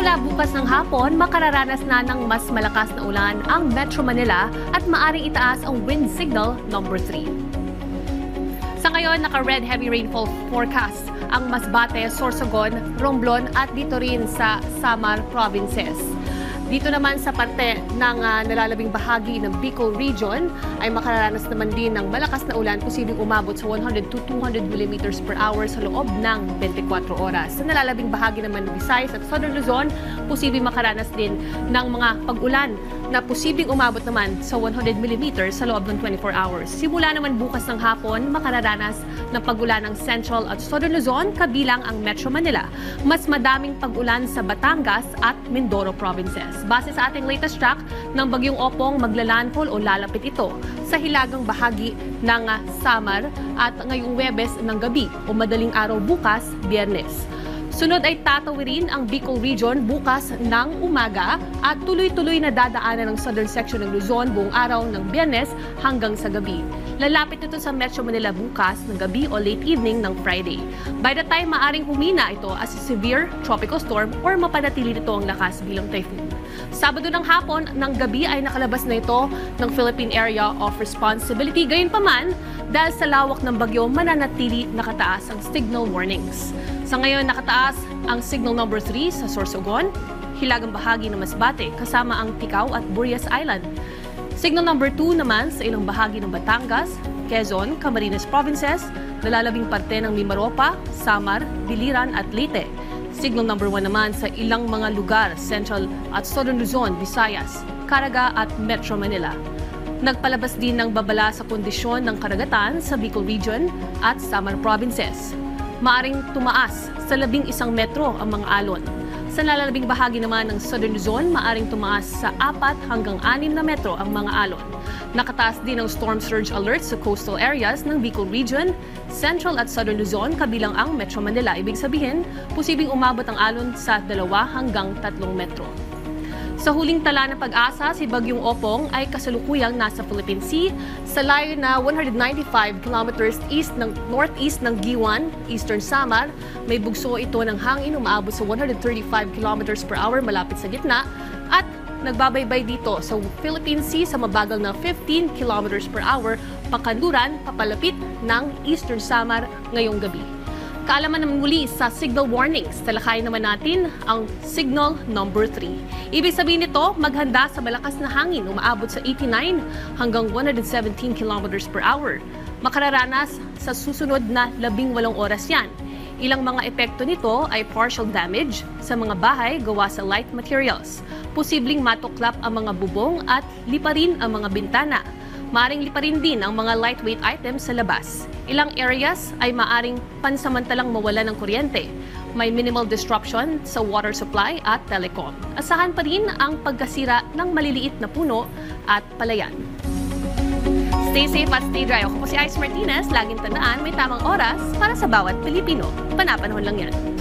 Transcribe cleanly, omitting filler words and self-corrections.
Simula bukas ng hapon, makararanas na ng mas malakas na ulan ang Metro Manila at maaring itaas ang wind signal number 3. Sa ngayon, naka-red heavy rainfall forecast ang Masbate, Sorsogon, Romblon at dito rin sa Samar provinces. Dito naman sa parte ng nalalabing bahagi ng Bicol Region ay makararanas naman din ng malakas na ulan, posibleng umabot sa 100 to 200 millimeters per hour sa loob ng 24 oras. Sa nalalabing bahagi naman ng Visayas at Southern Luzon, posibleng makaranas din ng mga pag-ulan na posibleng umabot naman sa 100 millimeters sa loob ng 24 hours. Simula naman bukas ng hapon, makararanas ng pag-ulan ng Central at Southern Luzon kabilang ang Metro Manila. Mas madaming pag-ulan sa Batangas at Mindoro provinces. Base sa ating latest track ng Bagyong Opong, maglalandfall o lalapit ito sa hilagang bahagi ng Samar at ngayong Huwebes ng gabi o madaling araw bukas, Biyernes. Sunod ay tatawirin ang Bicol Region bukas ng umaga at tuloy-tuloy na dadaanan ng southern section ng Luzon buong araw ng Biyernes hanggang sa gabi. Lalapit ito sa Metro Manila bukas ng gabi o late evening ng Friday. By the time maaring humina ito as a severe tropical storm or mapanatili nito ang lakas bilang typhoon. Sabado ng hapon ng gabi ay nakalabas na ito ng Philippine Area of Responsibility. Gayunpaman, dahil sa lawak ng bagyo, mananatili nakataas ang signal warnings. Sa ngayon, nakataas ang signal number 3 sa Sorsogon, hilagang bahagi ng Masbate, kasama ang Ticao at Burias Island. Signal number 2 naman sa ilang bahagi ng Batangas, Quezon, Camarines Provinces, nalalabing parte ng Mimaropa, Samar, Biliran at Leyte. Signal number 1 naman sa ilang mga lugar, Central at Southern Luzon, Visayas, Caraga at Metro Manila. Nagpalabas din ng babala sa kondisyon ng karagatan sa Bicol Region at Samar Provinces. Maaring tumaas sa 11 metro ang mga alon. Sa nalalabing bahagi naman ng Southern Luzon, maaring tumaas sa 4 hanggang 6 na metro ang mga alon. Nakataas din ang storm surge alert sa coastal areas ng Bicol Region, Central at Southern Luzon kabilang ang Metro Manila. Ibig sabihin, posibleng umabot ang alon sa 2 hanggang 3 metro. Sa huling tala ng pag-asa, si Bagyong Opong ay kasalukuyang nasa Philippine Sea sa layo na 195 kilometers northeast ng Giwan, Eastern Samar. May bugso ito ng hangin umaabot sa 135 kilometers per hour malapit sa gitna at nagbabaybay dito sa Philippine Sea sa mabagal na 15 kilometers per hour pakanluran papalapit ng Eastern Samar ngayong gabi. Kaalaman naman muli sa signal warnings, talakayin naman natin ang signal number 3. Ibig sabihin nito, maghanda sa malakas na hangin umaabot sa 89 hanggang 117 kilometers per hour. Makararanas sa susunod na 18 oras yan. Ilang mga epekto nito ay partial damage sa mga bahay gawa sa light materials. Posibleng matuklap ang mga bubong at liparin ang mga bintana. Maaring liparin din ang mga lightweight items sa labas. Ilang areas ay maaring pansamantalang mawala ng kuryente. May minimal disruption sa water supply at telecom. Asahan pa rin ang pagkasira ng maliliit na puno at palayan. Stay safe at stay dry. Ako po si Ice Martinez. Laging tandaan, may tamang oras para sa bawat Pilipino. Panapanahon lang yan.